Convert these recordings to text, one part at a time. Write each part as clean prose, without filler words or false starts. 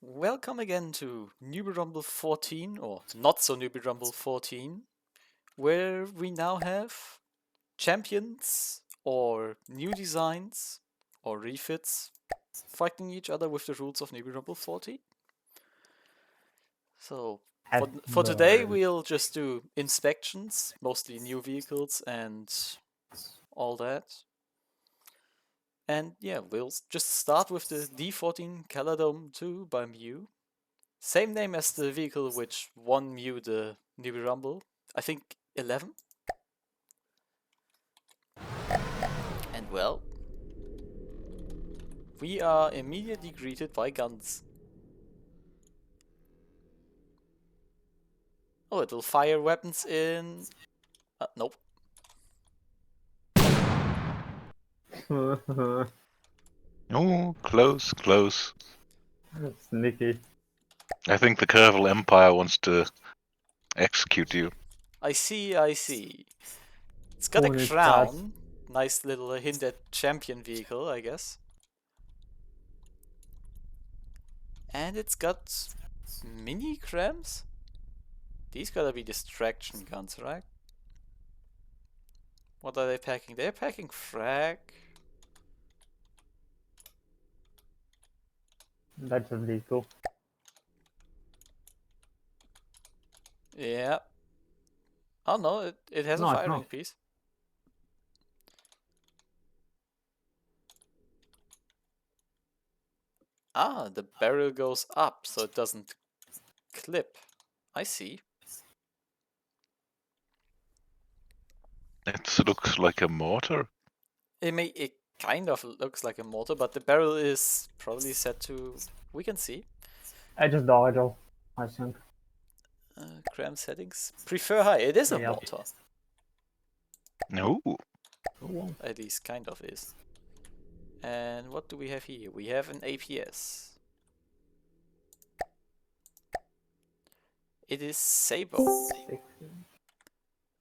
Welcome again to Newbie Rumble 14, or Not-so-Newbee Rumble 14, where we now have champions, or new designs, or refits, fighting each other with the rules of Newbie Rumble 14. So, for today we'll just do inspections, mostly new vehicles and all that. And yeah, we'll just start with the D14 Kaladome 2 by Mew. Same name as the vehicle which won Mew the Newbie Rumble. I think 11. And well, we are immediately greeted by guns. Oh, it will fire weapons in... nope. Oh, close, close. Sneaky. I think the Curval Empire wants to execute you. I see, I see. It's got Oh, a it's crown. Nice little hint at champion vehicle, I guess. And it's got mini crams? These gotta be distraction guns, right? What are they packing? They're packing frag. That's illegal. Yeah. Oh no, it has a firing piece. Ah, the barrel goes up, so it doesn't clip. I see. It looks like a mortar. It kind of looks like a mortar, but the barrel is probably set to... We can see. I just died, I think. Cram settings. Prefer high. It is a mortar. No. At least kind of is. And what do we have here? We have an APS. It is Sabo.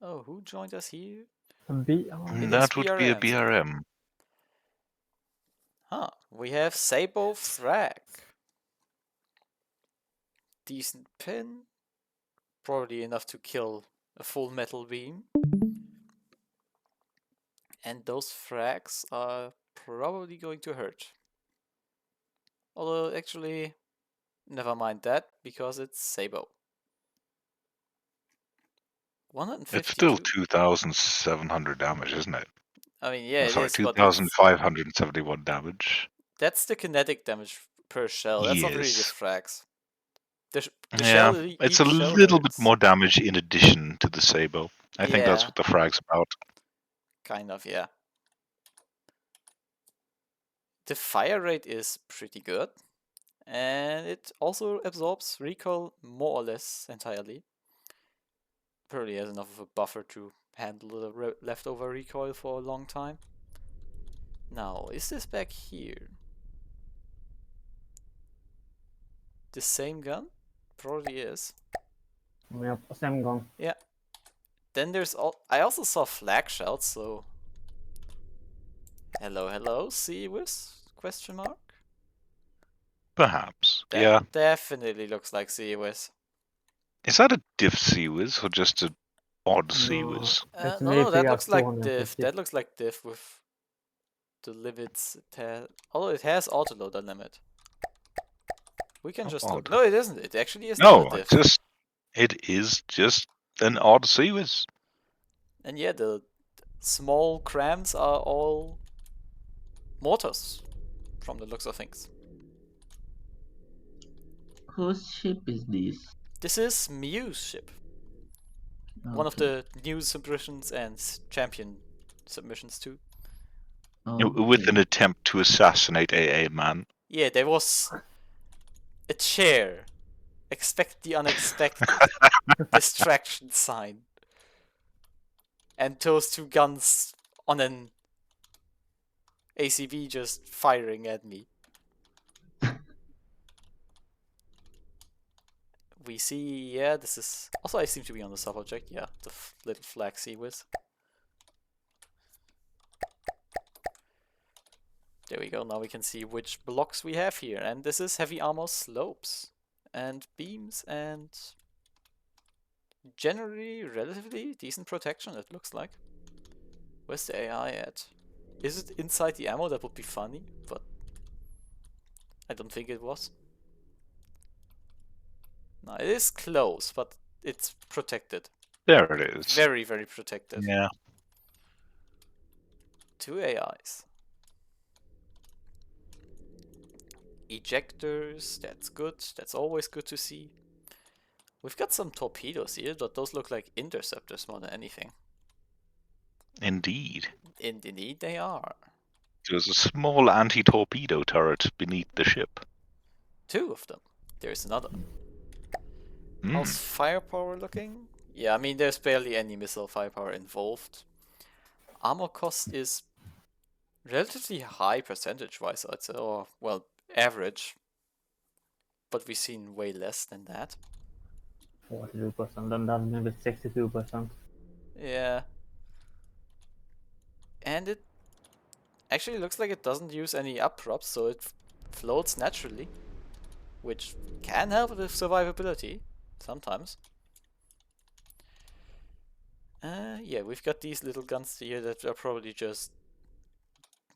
Oh, who joined us here? That would be a BRM. Huh, we have Sabo Frag. Decent pin. Probably enough to kill a full metal beam. And those frags are probably going to hurt. Although, actually, never mind that, because it's Sabo. 152. It's still 2,700 damage, isn't it? I mean, yeah, sorry, it is, 2,571 damage. That's the kinetic damage per shell. That's not really the Yes. frags. The Yeah, shell, it's a each shell little bit hurts. more damage in addition to the Sabo. I think that's what the frag's about. Kind of, yeah. The fire rate is pretty good. And it also absorbs recoil more or less entirely. Probably has enough of a buffer to handle the leftover recoil for a long time. Now, is this back here? The same gun? Probably is. Yep, same gun. Yeah. Then there's I also saw flag shells, so... Hello, hello, CUS? Question mark? Perhaps, That yeah. definitely looks like CUS. Is that a diff CUS or just an odd CUS? No, that looks like diff. That looks like diff with the limits it has. Although it has autoloader limit. We can just look. No, it isn't. It actually is not a diff. It is just an odd CUS. And yeah, the small crams are all mortars, from the looks of things. Whose ship is this? This is Mew's ship. Okay. One of the new submissions and champion submissions too. Okay. With an attempt to assassinate AA Man. Yeah, there was a chair. Expect the unexpected. Distraction sign. And those two guns on an ACV just firing at me. We see, yeah, this is... Also, I seem to be on the sub-object. Yeah, the little flag CUS. There we go. Now we can see which blocks we have here. And this is heavy armor slopes and beams and generally relatively decent protection, it looks like. Where's the AI at? Is it inside the ammo? That would be funny, but I don't think it was. No, it is close, but it's protected. There it is. Very, very protected. Yeah. 2 AIs. Ejectors, that's good. That's always good to see. We've got some torpedoes here, but those look like interceptors more than anything. Indeed. Indeed they are. There's a small anti-torpedo turret beneath the ship. 2 of them. There's another. Mm. How's firepower looking? Yeah, I mean, there's barely any missile firepower involved. Armor cost is relatively high percentage-wise, I'd say. Or, well, average. But we've seen way less than that. 42%, then that maybe 62%. Yeah. And it actually looks like it doesn't use any up props, so it floats naturally. Which can help with survivability, sometimes. Yeah, we've got these little guns here that are probably just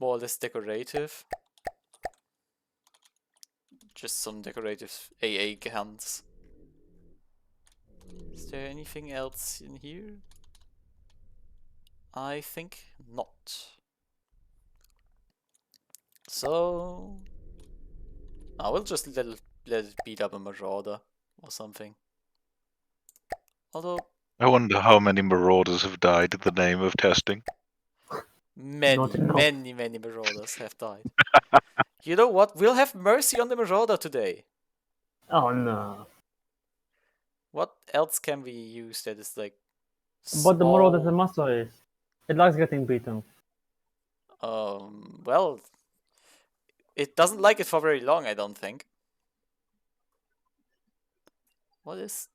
more or less decorative. Just some decorative AA guns. Is there anything else in here? I think not. So I will just let it beat up a Marauder or something. Although I wonder how many marauders have died in the name of testing. many, Not enough. many Marauders have died. You know what? We'll have mercy on the Marauder today. Oh no. What else can we use that is like But the Marauder is a small? muscle race. It likes getting beaten. Well, it doesn't like it for very long, I don't think. What is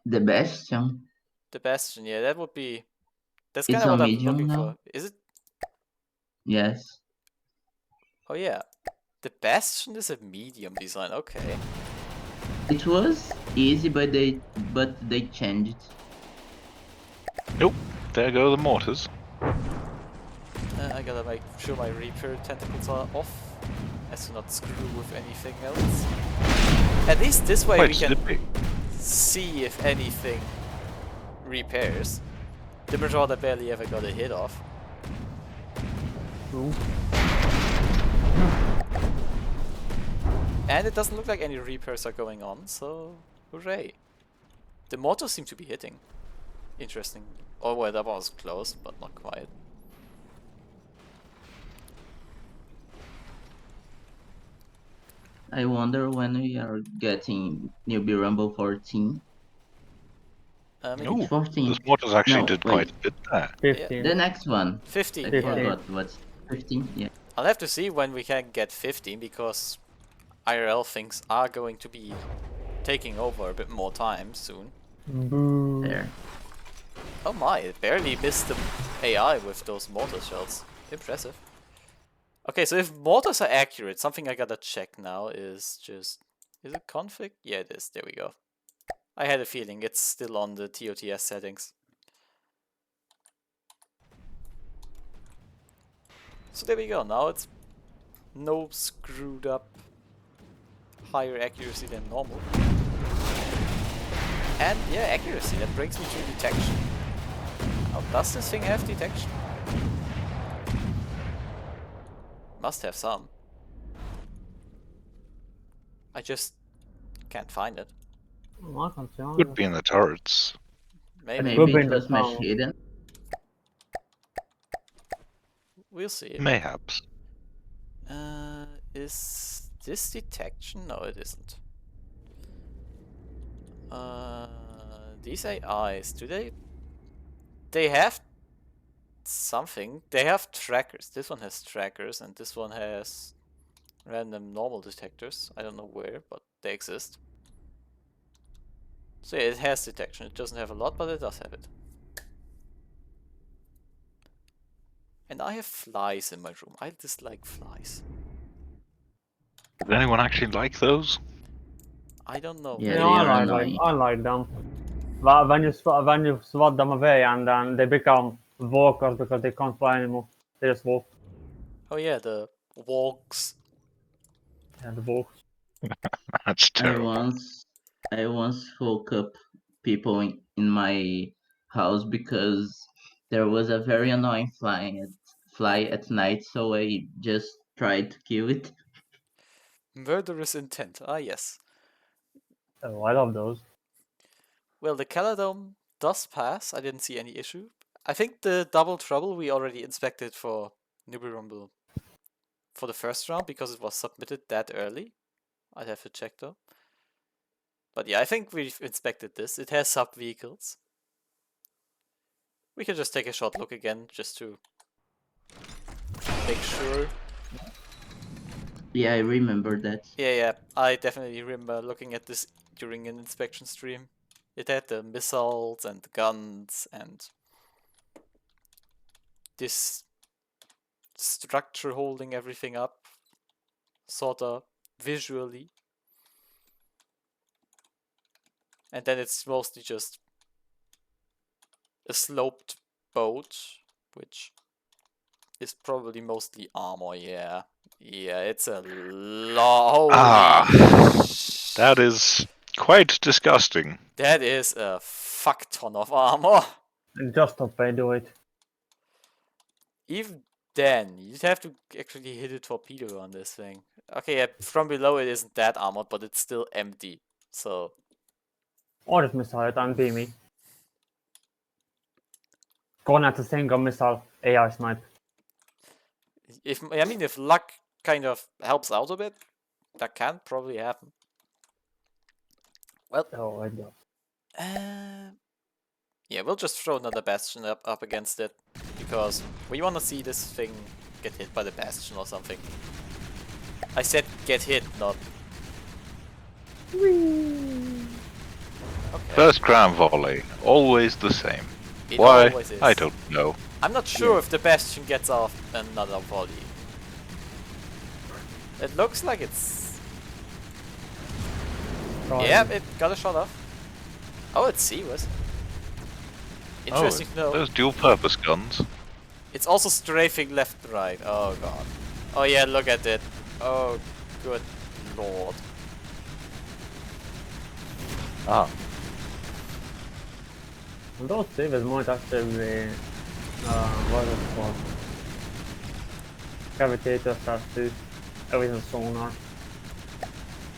The Bastion. the Bastion? Yeah, that would be. That's It's kind of on what I'm medium looking now? for. Is it? Yes. Oh yeah, the Bastion is a medium design. Okay. It was easy, but they changed. Nope. There go the mortars. I gotta make sure my Reaper tentacles are off, as to not screw with anything else. At least this way Quite we can slippy. see if anything repairs. The Marauder barely ever got a hit off. Ooh. And it doesn't look like any repairs are going on, so hooray. The mortars seem to be hitting. Interesting. Oh well, that was close, but not quite. I wonder when we are getting Newbie Rumble 14. I mean, Ooh, 14. those mortars actually No, did wait. quite a bit there. 15. The next one. 15. I 15. forgot what's 15. Yeah. I'll have to see when we can get 15, because IRL things are going to be taking over a bit more time soon. Boo. There. Oh my, it barely missed the AI with those mortar shells. Impressive. Okay, so if mortars are accurate, something I gotta check now is just... Is it config? Yeah, it is. There we go. I had a feeling it's still on the TOTS settings. So there we go. Now it's no screwed up higher accuracy than normal. And yeah, accuracy. That brings me to detection. Now, does this thing have detection? Must have some. I just can't find it. Oh, I can't see all Could of be it. in the turrets. Maybe. Could Maybe be it in the was Mesh tunnel. Hidden. We'll see. Mayhaps. Is this detection? No, it isn't. These AIs, do they? They have something. They have trackers. This one has trackers, and this one has random normal detectors. I don't know where, but they exist. So yeah, it has detection. It doesn't have a lot, but it does have it. And I have flies in my room. I dislike flies. Does anyone actually like those? I don't know. Yeah, Yeah, they are annoying. I like them. But when you swat them away and then they become walkers because they can't fly anymore. They just walk. Oh yeah, the walks. Yeah, the walks. That's terrible. I once woke up people in my house because there was a very annoying fly at night, so I just tried to kill it. Murderous intent. Ah yes. Oh, I love those. Well, the Kaladome does pass. I didn't see any issue. I think the double trouble we already inspected for Newbie Rumble for the first round because it was submitted that early. I'd have to check though. But yeah, I think we've inspected this. It has sub vehicles. We can just take a short look again just to make sure. Yeah, I remember that. Yeah, I definitely remember looking at this during an inspection stream. It had the missiles and the guns and this structure holding everything up, sorta visually. And then it's mostly just a sloped boat, which is probably mostly armor, yeah. Yeah, it's a lot. That is quite disgusting. That is a fuck ton of armor. And just stop by do it. Even then, you'd have to actually hit a torpedo on this thing. Okay, yeah, from below it isn't that armored, but it's still empty. So, Or just missile it and beam me. Going at the single missile AI snipe. if luck kind of helps out a bit, that can probably happen. Well, Oh, I do. yeah, we'll just throw another bastion up against it because we want to see this thing get hit by the bastion or something. I said get hit, not. Okay. First crown volley, always the same. It Why? always is. I don't know. I'm not sure if the bastion gets off another volley. It looks like it's. Yeah, it got a shot off. Oh, it's Seawas. Interesting to know. Those dual-purpose guns. It's also strafing left and right. Oh god. Oh yeah, look at it. Oh, good lord. Ah, And those savers might actually what is it called? Gravitators that do everything sonar.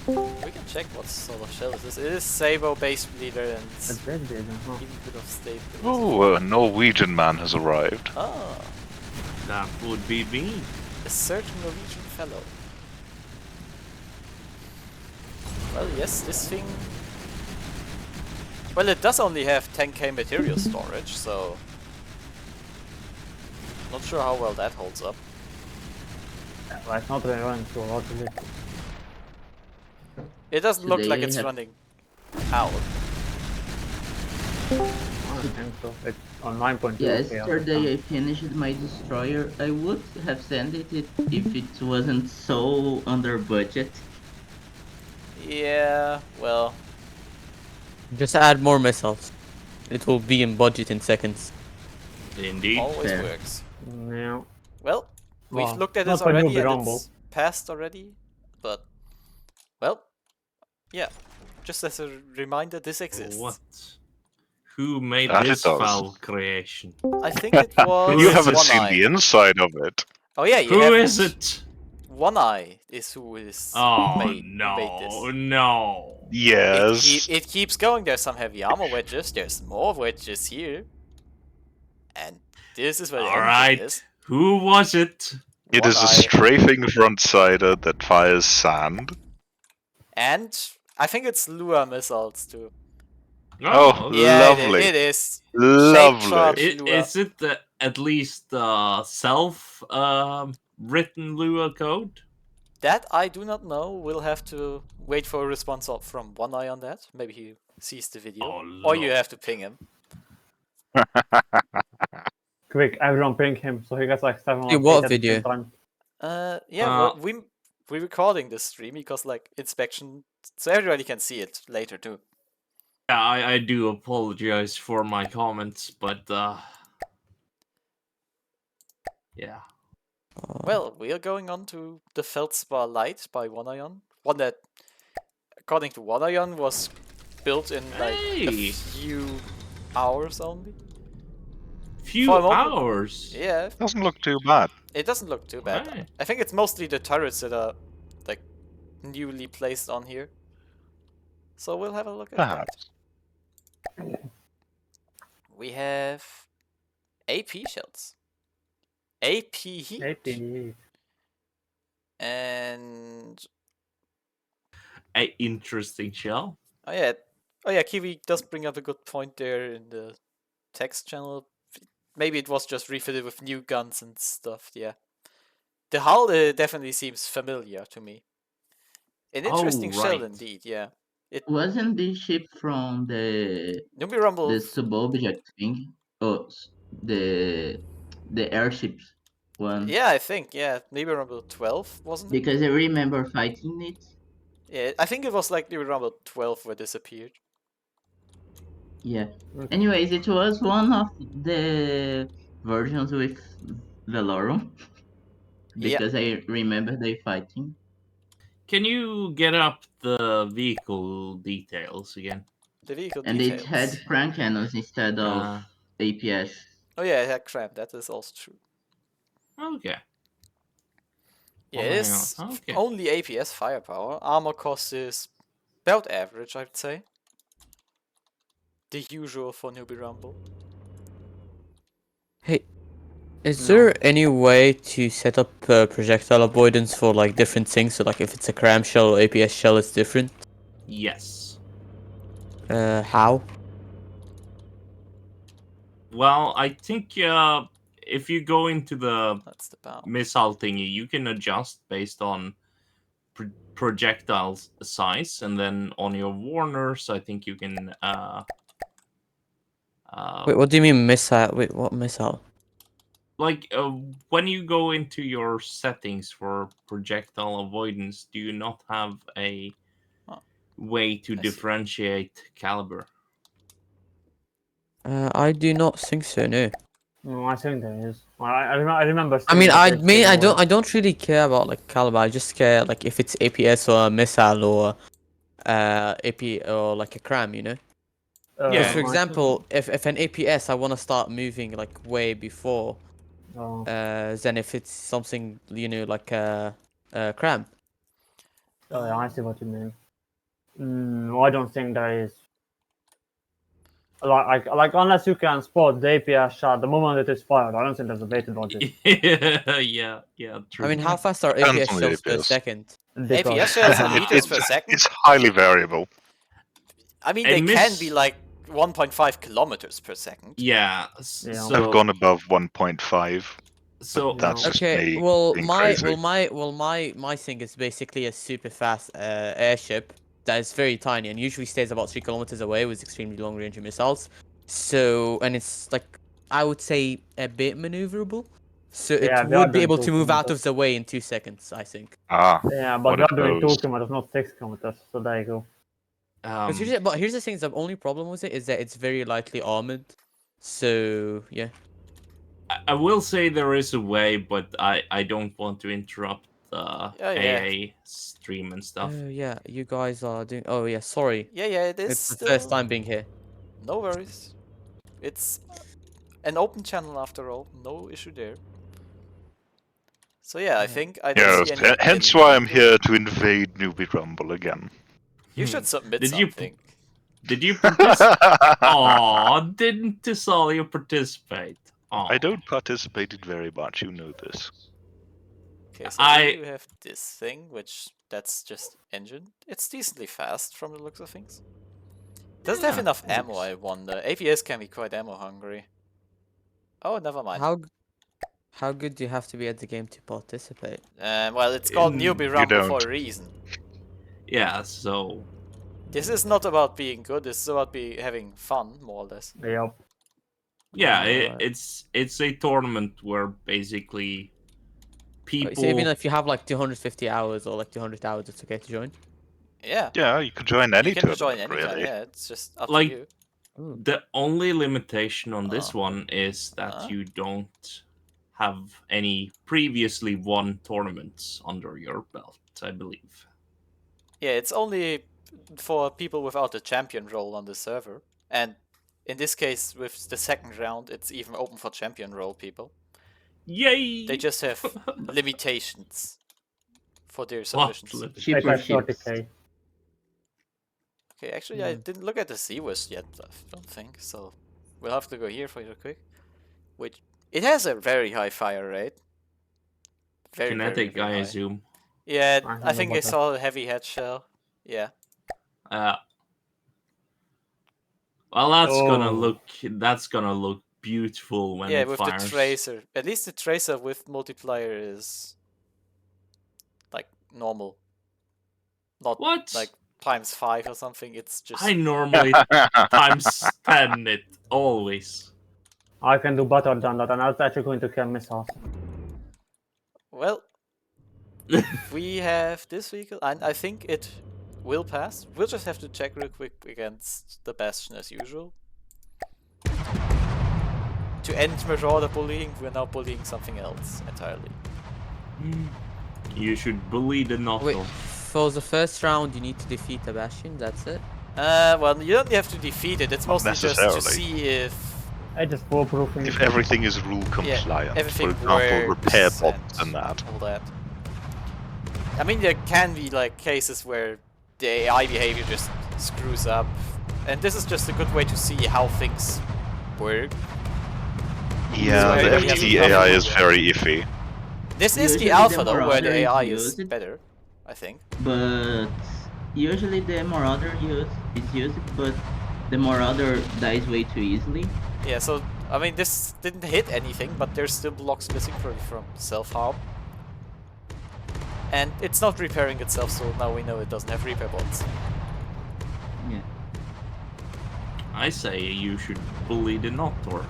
We can check what sort of shell this is. It is Sabo base leader and It's very big, huh? even a bit of stable. oh, a Norwegian man has arrived. Ah, That would be me. a certain Norwegian fellow. Well, yes, this thing. Well, it does only have 10k material storage, so not sure how well that holds up. Yeah, but it's not really running so hard to hit. It doesn't look like Today it's have- running out. I don't think so. It's on 9.2. Yesterday I finished my destroyer. I would have sent it if it wasn't so under budget. Yeah, well, Just add more missiles. It will be in budget in seconds. Indeed. always fair. works. Yeah. Well, we've Well, looked at not this for already Newbie and Rumble. it's passed already, but, well, yeah. Just as a reminder, this exists. What? Who made That it this does. foul creation? I think it was You is haven't it? seen the inside of it. Oh yeah, you Who have is it? Oneye is who is Oh made no, this. no. Yes. It keeps going. There's some heavy armor wedges. There's more wedges here. And this is where the engine Alright. is. Who was it? It is a Oneye. strafing front-sider that fires sand. And I think it's lure missiles too. Oh, Yeah, lovely. it is. Lovely. Shake lure. Is it at least self-written lure code? That I do not know. We'll have to wait for a response from Oneye on that. Maybe he sees the video. Oh, or you Lord. have to ping him. Quick, everyone ping him so he gets like 7 or Hey, 8 what at the same video? time. Yeah, well, we're recording this stream because like inspection, so everybody can see it later too. Yeah, I do apologize for my comments, but yeah. Well, we are going on to the Feldspar Lite by Onneyon. One that, according to Onneyon, was built in like a Hey! few hours only. Few For a moment- hours. Yeah, Doesn't look too bad. it doesn't look too bad. Right. I think it's mostly the turrets that are like newly placed on here. So we'll have a look at Perhaps. that. We have AP shells. AP heat. AP. And A interesting shell. oh yeah, Kiwi does bring up a good point there in the text channel. Maybe it was just refitted with new guns and stuff. Yeah, the hull definitely seems familiar to me. An interesting shell right. indeed. Yeah, Wasn't this ship from the Newbee Rumble. the sub-object thing? Oh, the airships one. Yeah, I think Newbee Rumble 12 wasn't it? Because I remember fighting it. Yeah, I think it was like Newbee Rumble 12 where this appeared. Yeah. Okay. Anyways, it was one of the versions with Velorum. Yeah. Because I remember they fighting. Can you get up the vehicle details again? The vehicle And details. it had crank cannons instead of APS. Oh yeah, it had cramp. That is also true. Okay. Yeah, Oh it my is God, okay. only APS firepower. Armor cost is about average, I'd say. The usual for Newbie Rumble. Hey, is No. there any way to set up projectile avoidance for like different things? So like if it's a cram shell or APS shell, it's different. Yes. How? Well, I think if you go into the That's the bound. missile thingy, you can adjust based on projectile size, and then on your warners, I think you can. Wait, what do you mean missile? Wait, what missile? Like when you go into your settings for projectile avoidance, do you not have a way to I see. differentiate caliber? I do not think so. No. No, I think there is. I remember. I seeing mean, the I page mean, I somewhere. don't really care about like caliber. I just care like if it's APS or a missile or AP or like a cram, you know. Yeah. Yeah. For example, if an APS, I want to start moving like way before. Oh. Than if it's something like a cram. Oh, yeah, I see what you mean. No, I don't think there is. Like unless you can spot the APS shot the moment it is fired, I don't think there's a way to dodge it. yeah, true. I mean, how fast are Depends APS on the shells per APS. second? Because- APS shells in meters per second? It's highly variable. I mean, A they can miss- be like 1.5 kilometers per second. Yeah. Yeah. So, I've gone above 1.5. so That's just Okay, me well, being my crazy. my thing is basically a super fast airship that is very tiny and usually stays about 3 kilometers away with extremely long range missiles. So, and it's like I would say a bit maneuverable. So Yeah, it they are would be doing able 2 to move out kilometers. of the way in 2 seconds, I think. Ah, Yeah, but What we are are doing 2 those? kilometers, not 6 kilometers. So there you go. But here's the thing: the only problem with it is that it's very lightly armored. So yeah. I will say there is a way, but I don't want to interrupt the yeah. AA stream and stuff. Oh yeah, you guys are doing. Oh yeah, sorry. Yeah, it is It's the still... first time being here. No worries. It's an open channel after all. No issue there. So yeah, I think I don't yes. see any... Hence any why I'm need. here to invade Newbie Rumble again. You should submit Did you something. Did you participate? Aw, didn't Tusalia participate? Aw. I don't participate it very much, you know this. Okay, so I- here you have this thing, which that's just engine. It's decently fast from the looks of things. Does it have Yeah, enough it ammo, looks- I wonder? APS can be quite ammo hungry. Oh, never mind. How good do you have to be at the game to participate? Well, it's called Mm, Newbie you Rumble for don't. a reason. Yeah, so This is not about being good, this is about having fun, more or less. Yep. Yeah, Alright. it's a tournament where basically people. So even if you have like 250 hours or like 200 hours, it's okay to join. Yeah, Yeah, you can join any you can tournament, join anytime. really. Yeah, it's just up Like- to you. The only limitation on this Oh. one is that Huh? you don't have any previously won tournaments under your belt, I believe. Yeah, it's only for people without a champion role on the server, and in this case, with the second round, it's even open for champion role people. Yay! They just have limitations for their What submissions. limit- They Cheaper pay ships. 30k. Okay, actually, I didn't look at the Seawest yet, I don't think, so we'll have to go here for real quick. Which, it has a very high fire rate. Very, Kinetic, very I high. assume. Yeah, I I don't think know I about that. saw a heavy head shell. Yeah. Well, that's gonna Oh. look beautiful when Yeah, it with fires. the tracer. At least the tracer with multiplier is like normal. Not What? like times 5 or something. It's just I normally times 10 it always. I can do better than that, and I was actually going to kill missiles. well, we have this vehicle, and I think it will pass. We'll just have to check real quick against the Bastion as usual. To end Marauder bullying, we're now bullying something else entirely. You should bully the Wait, Not-so. for the first round, you need to defeat a Bastion. That's it. Well, you don't have to defeat it. It's Not mostly just to necessarily. see if I just foolproofing. If everything is rule compliant, everything for example, repair works bots and that. all that. I mean, there can be like cases where the AI behavior just screws up, and this is just a good way to see how things work. Yeah, So the everybody has a FT AI is preference. very iffy. This is Usually the the alpha though, where the Marauder AI is is used. better, I think. But usually the Marauder is used, but the Marauder dies way too easily. Yeah, so I mean, this didn't hit anything, but there's still blocks missing from self-harm. And it's not repairing itself, so now we know it doesn't have repair bots. Yeah. I say you should bully the Not-or.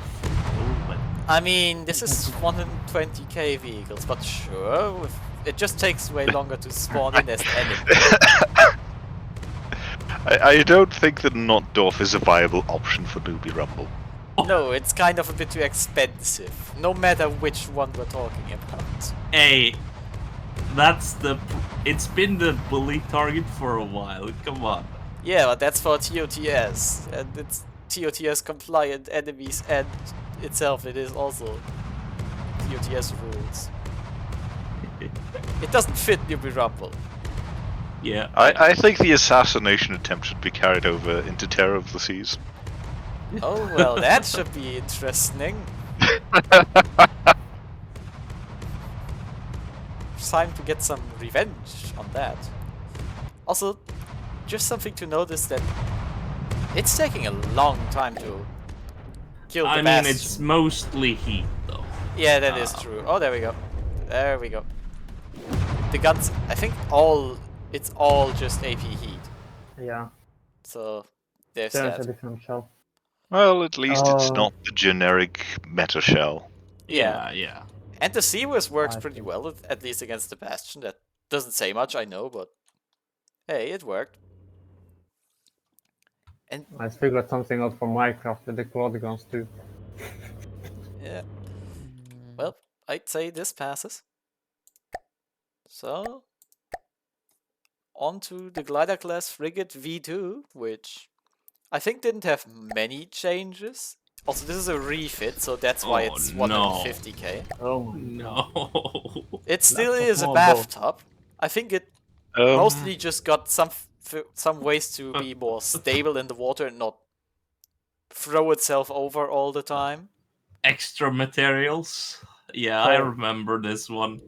I mean, this is 120k vehicles, but sure, it just takes way longer to spawn in as enemy. I don't think that Not-Dorf is a viable option for Newbie Rumble. No, it's kind of a bit too expensive, no matter which one we're talking about. Hey, it's been the bully target for a while. Come on. Yeah, but that's for TOTS, and it's TOTS compliant enemies, and itself it is also TOTS rules. It doesn't fit Newbie Rumble. Yeah. I think the assassination attempt should be carried over into Terror of the Seas. Oh well, that should be interesting. Time to get some revenge on that. Also, just something to notice that it's taking a long time to kill the I mean, Bastion. it's mostly heat, though. Yeah, that is true. Oh, there we go. There we go. The guns, I think it's all just AP heat. Yeah, So, there's there's a that. different shell. Well, at least it's Oh. not the generic meta shell. Yeah. And the Seawest works I pretty see. well, at least against the Bastion. That doesn't say much, I know, but hey, it worked. And I figured something out for Minecraft with the quad guns too. yeah, well, I'd say this passes. So, on to the glider class Frigate V2, which I think didn't have many changes. Also, this is a refit, so that's why Oh, it's no. 150k. Oh my. No. It still That's a is a small boat. bathtub. I think it Um, mostly just got some ways to be more stable in the water and not throw itself over all the time. Extra materials. Yeah, I So- remember this one.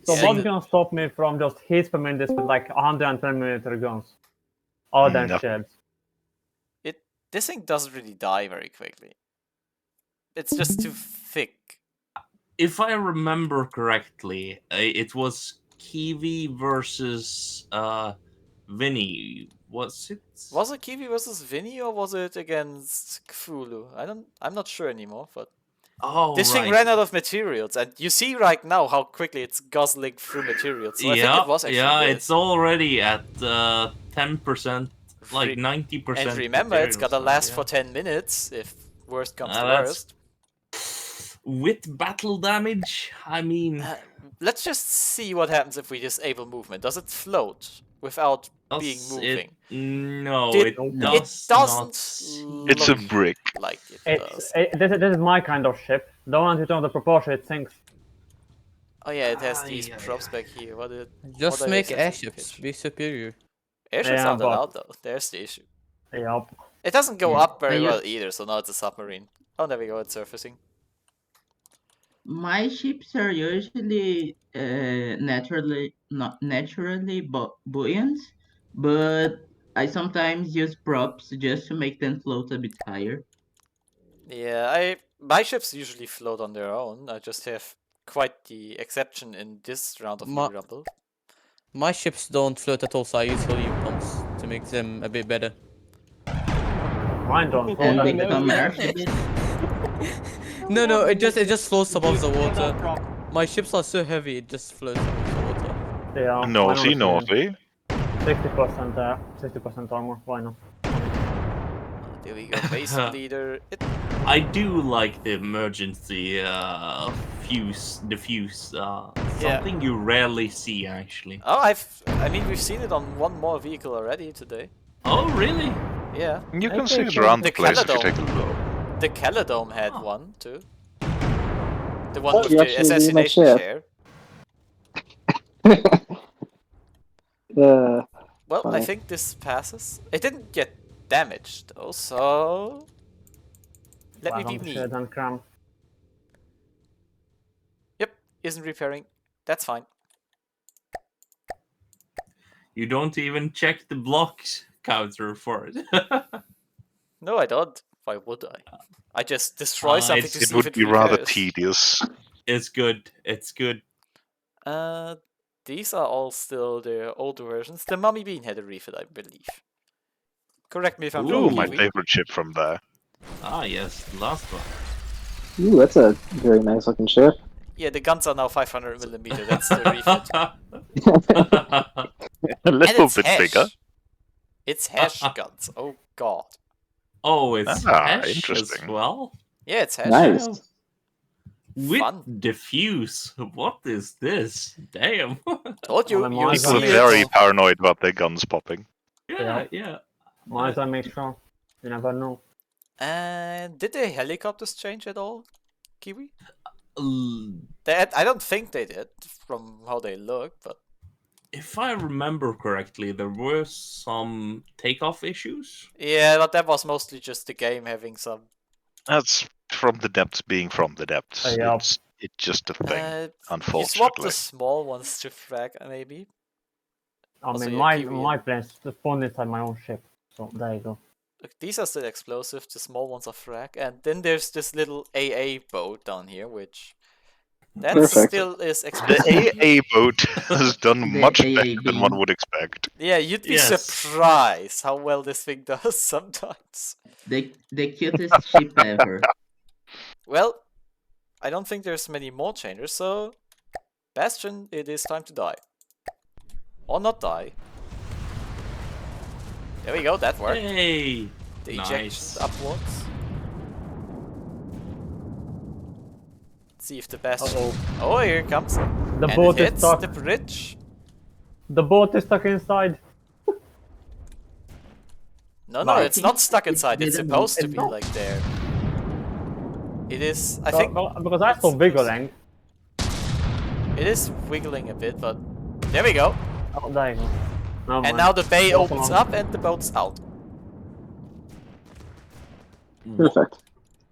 So Yeah, what's you- gonna stop me from just hit spamming this with like 110mm guns? Other than Nothing. shields. This thing doesn't really die very quickly. It's just too thick. If I remember correctly, it was Kiwi versus Vinny, Was it? Was it Kiwi versus Vinny or was it against Cthulhu? I'm not sure anymore, but Oh, this thing ran out of materials, and you see right now how quickly it's guzzling through materials. So I think it was actually good. it's already at 10%, like Re- 90%. And remember, it's gotta last yeah. for 10 minutes if worst comes to That's- worst. With battle damage, I mean, Let's just see what happens if we disable movement. Does it float without being does moving? No, It- it It does doesn't It's a look brick. like it It's does. this is my kind of ship. The one you turn the proportion, it sinks. Oh yeah, it has these Ay, ay, props back here. What Just are make they setting airships. pitch? Be superior. Airships Yeah, aren't but- allowed though. There's the issue. Yup. It doesn't go Yeah, up very and you- well either, so now it's a submarine. Oh, there we go, it's surfacing. My ships are usually not naturally buoyant, but I sometimes use props just to make them float a bit higher. Yeah, my ships usually float on their own. I just have quite the exception in this round of Newbee Rumble. My ships don't float at all, so I use helium pumps to make them a bit better. Mine don't. And float. become airships. No, it just floats above the water. My ships are so heavy, it just floats above the water. Yeah. Naughty, naughty. 60% 60% armor. Why not? There we go, base leader. I do like the emergency diffuse. Something you rarely see actually. Oh, I mean, we've seen it on one more vehicle already today. Oh, really? Yeah, You can Okay, see it so around the the place if you Kaladome. take a look. the Kaladome had Oh. one too. The one Oh, with you the actually did my assassination ship. chair. Well, I Funny. think this passes. It didn't get damaged though, so let me be me. Shed and cram. Yep, isn't repairing. That's fine. You don't even check the blocks counter for it. No, I don't. Why would I? I just destroy something to It see would if it be rather repairs. tedious. It's good. It's good. These are all still their old versions. The Mummy Bean had a refit, I believe. Correct me if I'm Ooh, wrong. Ooh, my Kiwi. favorite ship from there. Ah, yes, the last one. Ooh, that's a very nice looking ship. Yeah, the guns are now 500mm. That's the refit. A And little it's bit hash. bigger. It's hash guns. Oh god. Oh, it's Ah, hash as interesting. well. Yeah, it's hash. Nice. With Fun. diffuse. What is this? Damn. Told you. Well, You'll mine's People see are it. very paranoid about their guns popping. Yeah, yeah. Might I make sure? You never know. And did the helicopters change at all, Kiwi? L- I don't think they did, from how they look, but If I remember correctly, there were some takeoff issues. yeah, but that was mostly just the game having some. That's from the depths being from the depths. Yeah. It's just a thing, You swapped unfortunately. the small ones to frag, maybe. I Also, mean, yeah, my Kiwi, my planes spawned inside my own ship. So there you go. Look, these are still explosive. The small ones are frag, and then there's this little AA boat down here, which that Perfect. still is The explosive. AA boat has done The much AA better than one beam. would expect. Yeah, you'd be Yes. surprised how well this thing does sometimes. The cutest ship ever. Well, I don't think there's many more changers, so Bastion, it is time to die. Or not die. There we go, that worked. Hey! The nice. ejection upwards. Let's see if the Bastion... Uh-oh. Oh, here it comes. The And boat it is hits stuck. the bridge. The boat is stuck inside. No, Like, it's not stuck inside. It's didn't- supposed to it's be not. like there. It is... I think Because I saw it's wiggling. it is wiggling a bit, but... There we go. Oh, there you go. Never And mind. now the bay Walk opens along. up and the boat's out. Perfect.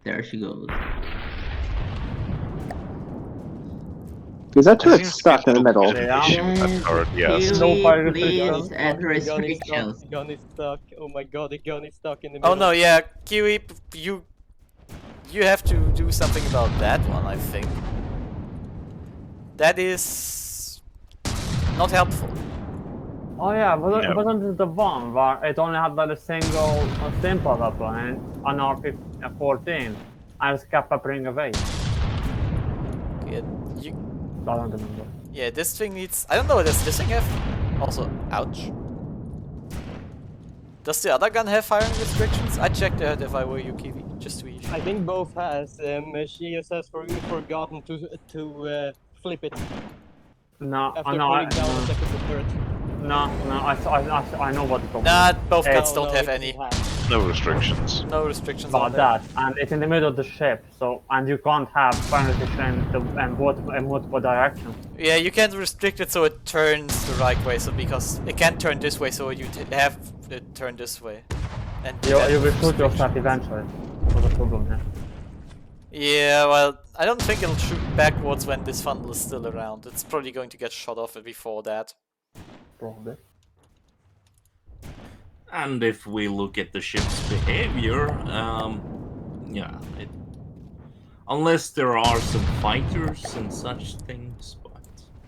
There she goes. Because that There turret's seems to be stuck in the a middle. little bit of an issue with that turret, yes. No fire Please restrictions. add The gun is restrictions. stuck. The gun is stuck. Oh my god, the gun is stuck in the middle. Oh no, yeah, Kiwi, you have to do something about that one, I think. That is not helpful. Oh yeah, No. wasn't it the one where it only had like a single simple weapon on R14? I just kept peppering away. Yeah, I don't remember. yeah, this thing needs... I don't know, does this thing have... Also, ouch. Does the other gun have firing restrictions? I checked that if I were you, Kiwi, just to be sure. I think both has. She just has forgotten to flip it No, after no, putting down the second turret. no, I know what it's about. Nah, both Hey, guns No, don't no, have it any. doesn't have. No restrictions. No restrictions on About that. that, and it's in the middle of the ship, so and you can't have fire restriction in multiple directions. Yeah, you can't restrict it so it turns the right way, so because it can't turn this way, so you have it turn this way. And You that will shoot restriction- yourself eventually. That's the problem here. Yeah, well, I don't think it'll shoot backwards when this funnel is still around. It's probably going to get shot off before that. Probably. And if we look at the ship's behavior, yeah, unless there are some fighters and such things, but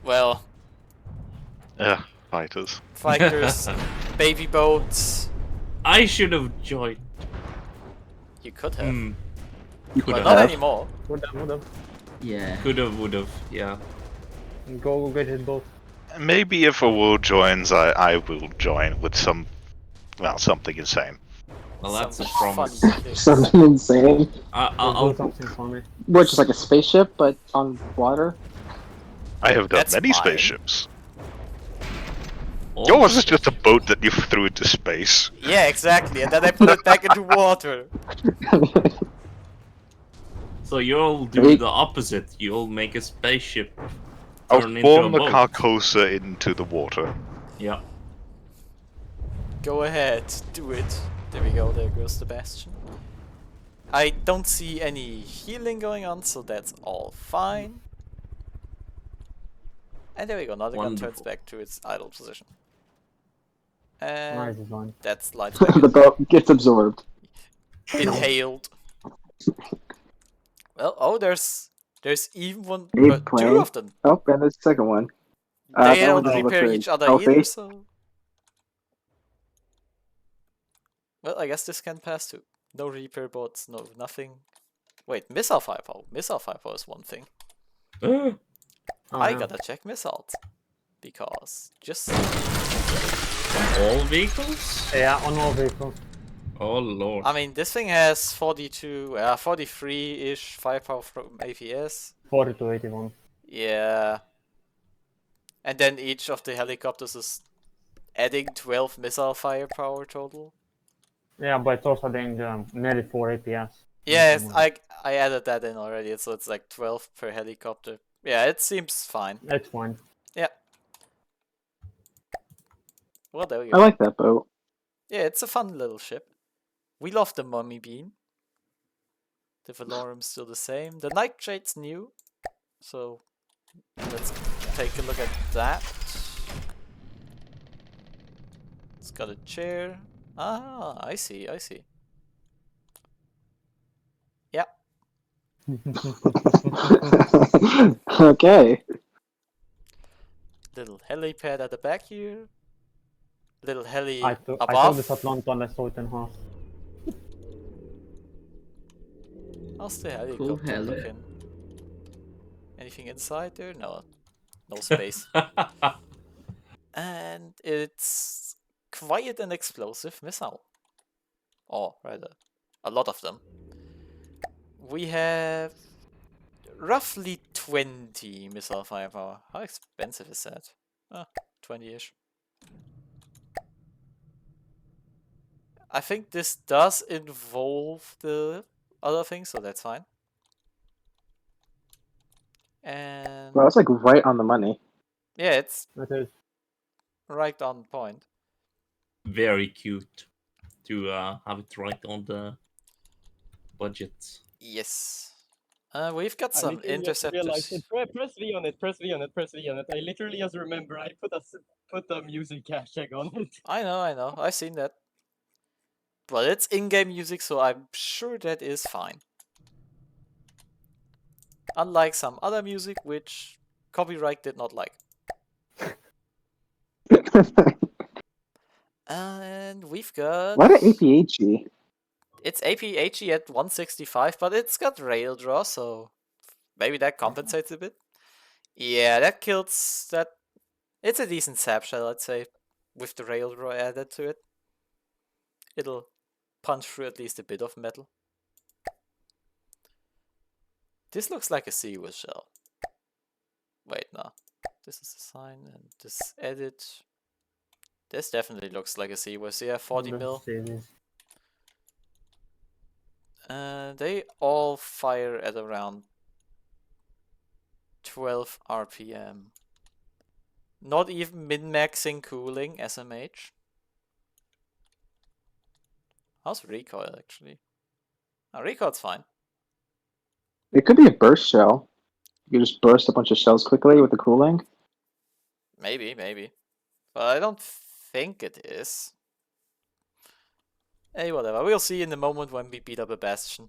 Well, Yeah, fighters. fighters, baby boats. I should have joined. You could have. Hmm. You Well, could not have. anymore. Would have. Yeah. Could have, would have, yeah. Go get his boat. Maybe if a war joins, I will join with some, well, something insane. Well, that's a Some promise. funny things. Something insane. I'll Do something for me. What, just like a spaceship, but on water? I have done That's many fine. spaceships. Oh, Yours is just a boat that you threw into space. Yeah, exactly, and then I put it back into water. So you'll do Wait. the opposite. You'll make a spaceship I'll turn into a form the boat. Carcosa into the water. Yeah. Go ahead, do it. There we go, there goes the bastion. I don't see any healing going on, so that's all fine. And there we go, now the gun turns Wonderful. back to its idle position. And Nice design. that's Lite The boat gets absorbed. inhaled. Well, oh, there's even one, Big two plane. of them. Oh, and there's the second one. They that one don't doesn't look repair very each other healthy. either, so... Well, I guess this can pass too. No repair bots, no nothing. Wait, missile firepower. Missile firepower is one thing. Oh, I yeah. gotta check missiles. Because just... All vehicles? Yeah, on all vehicles. Oh lord. I mean, this thing has 42, 43-ish firepower from APS. 40 to 81. Yeah. And then each of the helicopters is adding 12 missile firepower total. Yeah, but it's also doing nearly 4 APS. Yes, I added that in already, so it's like 12 per helicopter. Yeah, it seems fine. It's fine. Yeah. Well, there we I go. like that boat. Yeah, it's a fun little ship. We love the Mummy Bean. The Valorum's still the same. The Nightshade's new. So, let's take a look at that. It's got a chair. Ah, I see, I see. Yeah. Okay. Little helipad at the back here. Little heli I saw above. this at London, I saw it in half. How's the helicopter Cool heli. looking? Anything inside there? No. No space. And it's quite an explosive missile. Or rather, a lot of them. We have roughly 20 missile firepower. How expensive is that? 20-ish. I think this does involve the other things, so that's fine. And Well, that's like right on the money. yeah, it's It is. right on point. Very cute to have it right on the budget. Yes. We've got I some literally just realized interceptors. it. Press V on it, press V on it, press V on it. I literally just remember I put a music hashtag on it. I know. I've seen that. But it's in-game music, so I'm sure that is fine. Unlike some other music, which copyright did not like. And we've got... What an APHE. It's APHE at 165, but it's got rail draw, so maybe that compensates a bit. Yeah, that kills that. It's a decent sap shell, I'd say, with the rail draw added to it. It'll punch through at least a bit of metal. This looks like a seaweed shell. Wait, no. This is a sign, and this edit. This definitely looks like a seaweed. Yeah, 40 mil. They all fire at around 12 RPM. Not even min-maxing cooling SMH. How's recoil actually? Recoil's fine. It could be a burst shell. You just burst a bunch of shells quickly with the cooling. Maybe. But I don't think it is. Hey, whatever. We'll see in the moment when we beat up a bastion.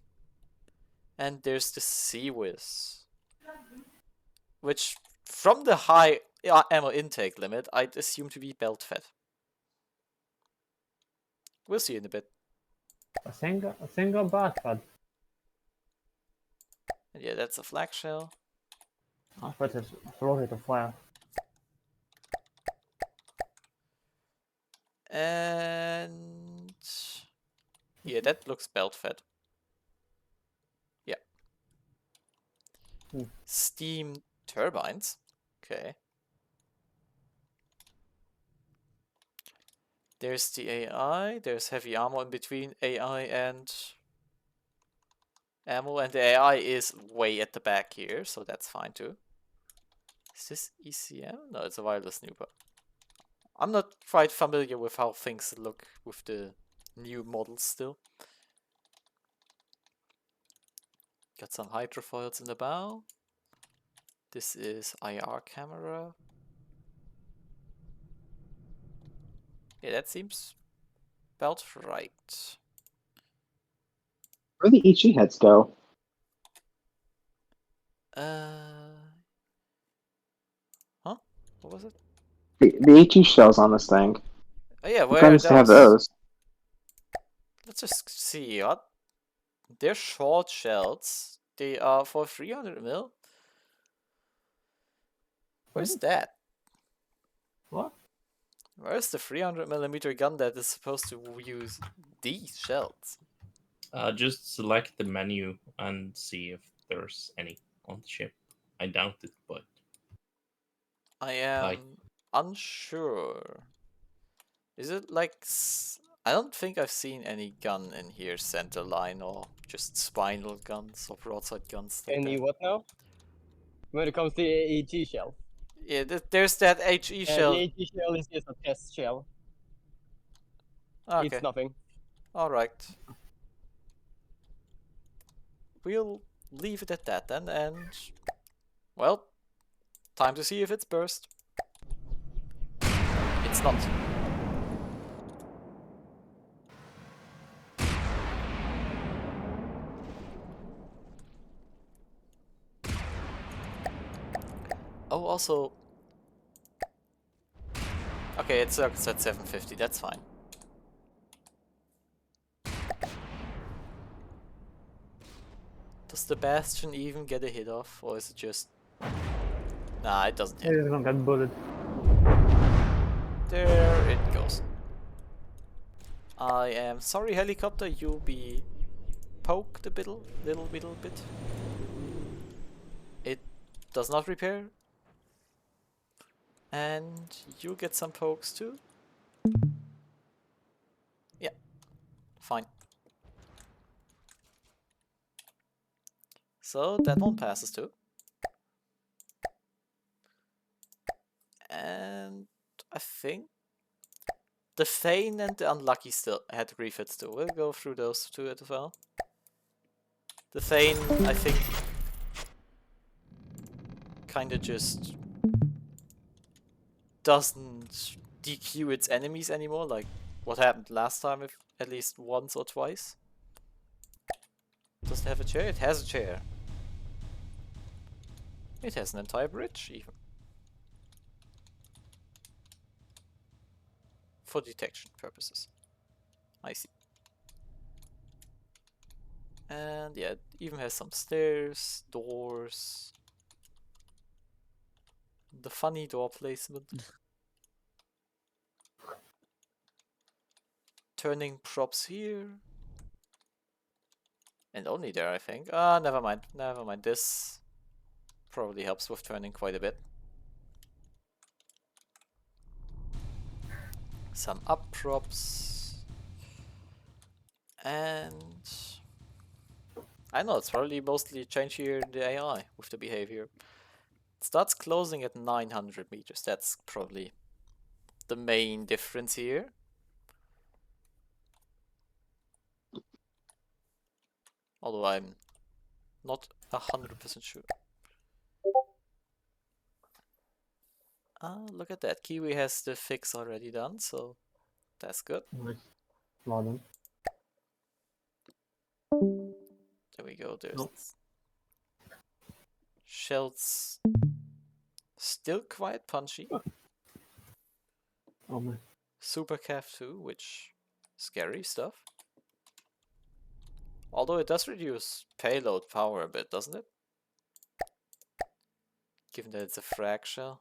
And there's the Sea Whiz. Which, from the high ammo intake limit, I'd assume to be belt fed. We'll see in a bit. A single belt fed. Yeah, that's a flag shell. I thought it's floated to fire. And yeah, that looks belt fed. Yeah. Steam turbines. Okay. There's the AI. There's heavy ammo in between AI and ammo, and the AI is way at the back here, so that's fine too. Is this ECM? No, it's a wireless snooper. I'm not quite familiar with how things look with the new models still. Got some hydrofoils in the bow. This is IR camera. Yeah, that seems about right. Where the HE heads go? Huh? What was it? The HE shells on this thing. Oh yeah, where Friends to have those. Let's just see what. They're short shells. They are for 300 mil. Where's that? What? Where's the 300mm gun that is supposed to use these shells? Just select the menu and see if there's any on the ship. I doubt it, but I am unsure. Is it like... I don't think I've seen any gun in here, center line, or just spinal guns or broadside guns. Like Any that. what now? When it comes to the HE shell. Yeah, there's that HE shell. The HE shell is just a test shell. Okay. It's nothing. Alright. We'll leave it at that then, and... Well, time to see if it's burst. It's not. Oh, also... Okay, it's at 750, that's fine. Does the Bastion even get a hit off, or is it just... Nah, it doesn't hit. It's gonna get bullet. There it goes. I am sorry, helicopter, you'll be poked a little bit. It does not repair. And you get some pokes too. Yeah, fine. So that one passes too. And I think the Thane and the Unlucky still had refits too. We'll go through those two as well. The Thane, I think, kinda just doesn't DQ its enemies anymore, like what happened last time, if at least once or twice. Does it have a chair? It has a chair. It has an entire bridge, even. for detection purposes. I see. And yeah, it even has some stairs, doors. The funny door placement. Turning props here. And only there, I think. Ah, never mind. Never mind. This probably helps with turning quite a bit. Some up props. And I know it's probably mostly a change here in the AI with the behavior. It starts closing at 900 meters. That's probably the main difference here. Although I'm not 100% sure. Ah, look at that. Kiwi has the fix already done, so that's good. Nice. Well done. There we go. There's Nope. shells. Still quite punchy. Oh man. Super Cav too, which scary stuff. Although it does reduce payload power a bit, doesn't it? Given that it's a fracture.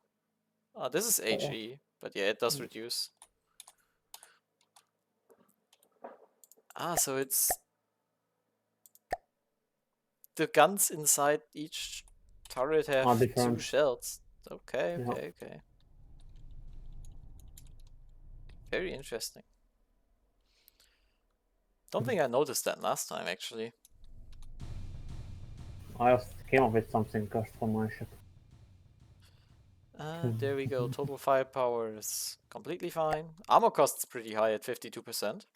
Oh, this is HE, but yeah, it does reduce. Ah, so it's the guns inside each turret have 2 different. shells. Okay, Yeah. okay. Very interesting. Don't think I noticed that last time, actually. I just came up with something just for my ship. There we go. Total firepower is completely fine. Armor cost's pretty high at 52%.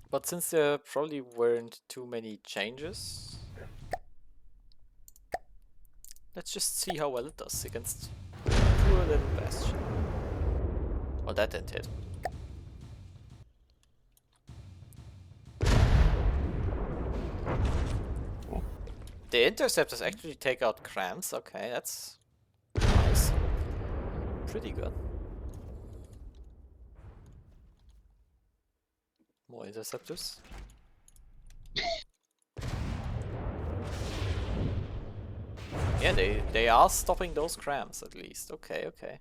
But since there probably weren't too many changes, let's just see how well it does against poor little Bastion. Oh, that didn't hit. The interceptors actually take out cramps. Okay, that's nice. Pretty good. More interceptors. Yeah, they are stopping those cramps at least. Okay, okay.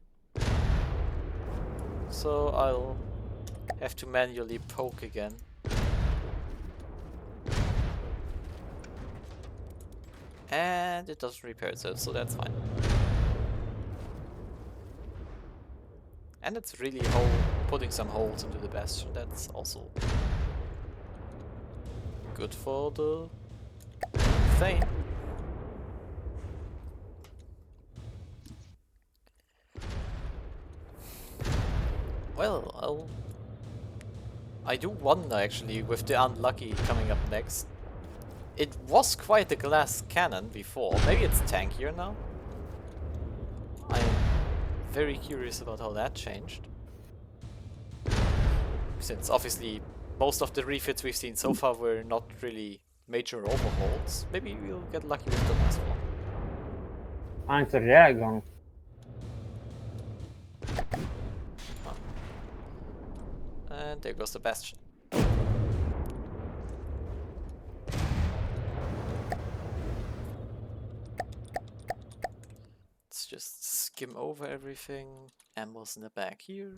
So I'll have to manually poke again. And it doesn't repair itself, so that's fine. And it's really putting some holes into the Bastion. That's also good for the Thane. Well, I do wonder actually with the Unlucky coming up next. It was quite a glass cannon before. Maybe it's tankier now? I'm very curious about how that changed. Since obviously most of the refits we've seen so far were not really major overhauls. Maybe we'll get lucky with the last one. And it's a rare gun. And there goes the Bastion. Let's just skim over everything. Ammo's in the back here.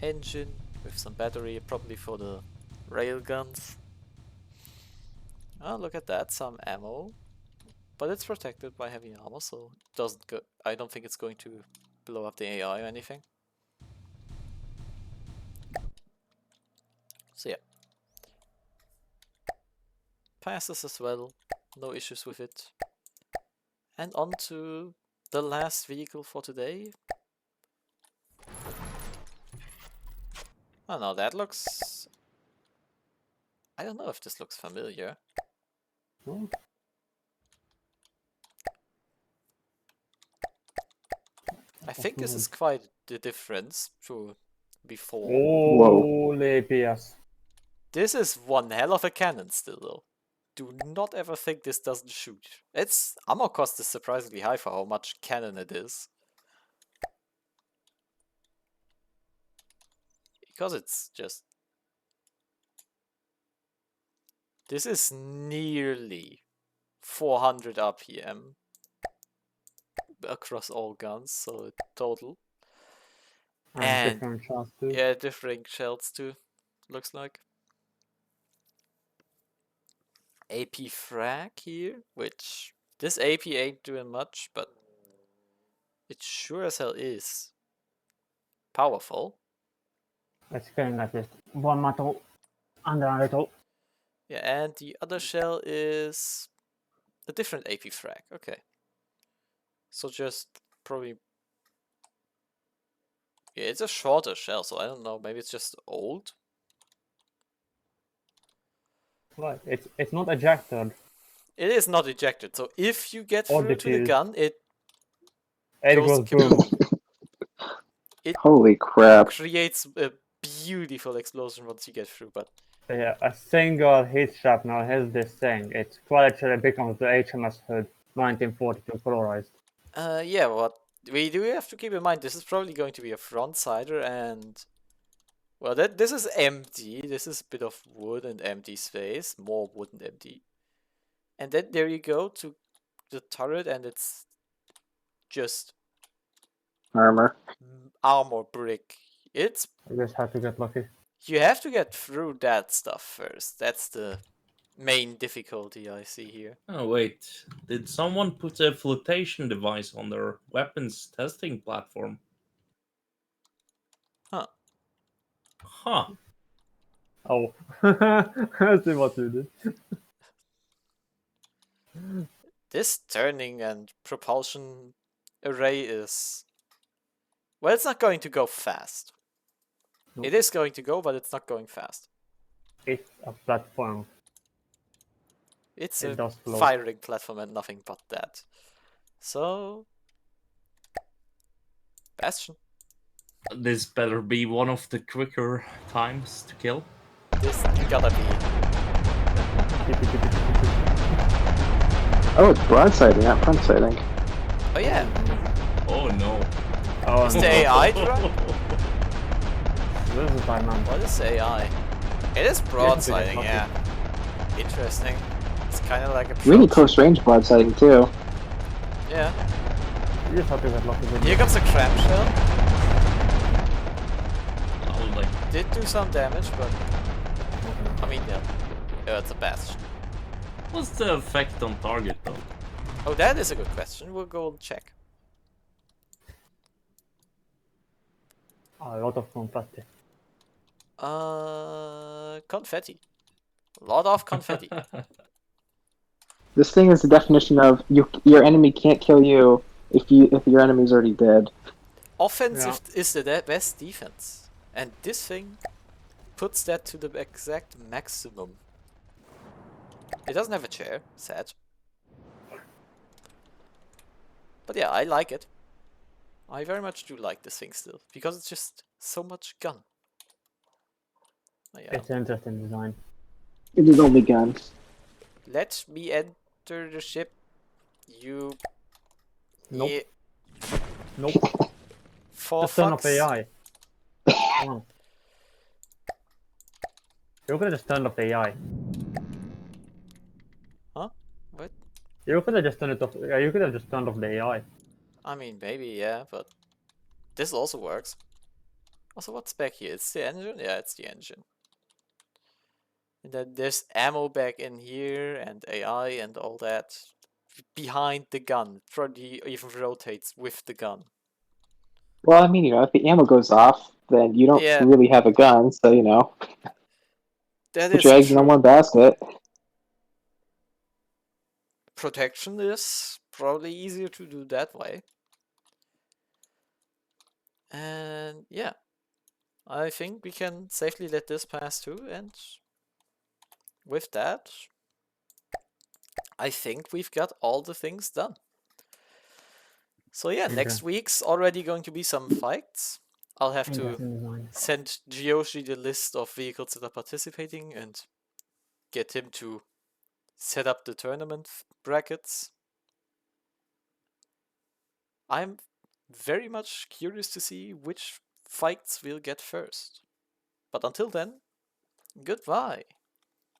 Engine with some battery, probably for the railguns. Oh, look at that, some ammo. But it's protected by heavy armor, so it doesn't go. I don't think it's going to blow up the AI or anything. So yeah. Passes as well, no issues with it. And on to the last vehicle for today. Oh no, that looks... I don't know if this looks familiar. Oh. I think this is quite the difference to before. Holy PS. This is one hell of a cannon still though. Do not ever think this doesn't shoot. Its armor cost is surprisingly high for how much cannon it is. because it's just... This is nearly 400 RPM across all guns, so total. And different shots too. Yeah, different shells too, looks like. AP frag here, which this AP ain't doing much, but it sure as hell is powerful. It's getting at least one metal and a little. Yeah, and the other shell is a different AP frag. Okay. So just probably... Yeah, it's a shorter shell, so I don't know. Maybe it's just old. Right, it's not ejected. It is not ejected, so if you get Or through to the diffused. gun, it It goes goes boom. It Holy crap. creates a beautiful explosion once you get through, but Yeah, a single heat shrapnel hits this thing. It quite literally becomes the HMS Hood 1942 polarized. yeah, what we do have to keep in mind, this is probably going to be a front-sider, and well, this is empty. This is a bit of wood and empty space, more wood and empty. And then there you go to the turret, and it's just Armor. armor brick. It's I just had to get lucky. You have to get through that stuff first. That's the main difficulty I see here. Oh wait, did someone put a flotation device on their weapons testing platform? Huh. Huh. Oh, I see what you did. This turning and propulsion array is... Well, it's not going to go fast. Nope. It is going to go, but it's not going fast. It's a platform. It's It a does float. firing platform and nothing but that. So... Bastion. This better be one of the quicker times to kill. This gotta be... Oh, it's broadsiding, not frontsiding. Oh yeah, Oh no. Oh, it's the AI drone? This is my man. What is AI? It is broadsiding, yeah. Interesting. It's kind of like a... Really close range broadsiding, too. Yeah. You just have to get lucky with Here it. comes a clamshell. Oh, like, Did do some damage, but... I mean, yeah. Yeah, it's a bastion. what's the effect on target though? Oh, that is a good question. We'll go and check. A lot of confetti. Confetti. A lot of confetti. This thing is the definition of your enemy can't kill you if your enemy's already dead. Offensive is the best defense. And this thing puts that to the exact maximum. It doesn't have a chair, sad. But yeah, I like it. I very much do like this thing still, because it's just so much gun. Oh, yeah. It's an interesting design. It is only guns. Let me enter the ship. You... Nope. Yeah. Nope. For Just turn off fuck's... AI. Come on. You could have just turned off the AI. Huh? What? You could have just turned it off. You could have just turned off the AI. I mean, maybe, yeah, but... This also works. Also, what's back here? It's the engine? Yeah, it's the engine. And then there's ammo back in here, and AI and all that. Behind the gun. It probably even rotates with the gun. Well, I mean, if the ammo goes off, then you don't Yeah. really have a gun, so, That put is your eggs in true. one basket. Protection is probably easier to do that way. And yeah, I think we can safely let this pass too, and with that, I think we've got all the things done. So yeah, next week's already going to be some fights. I'll have to Interesting design. send Gyoshi the list of vehicles that are participating and get him to set up the tournament brackets. I'm very much curious to see which fights we'll get first. But until then, goodbye.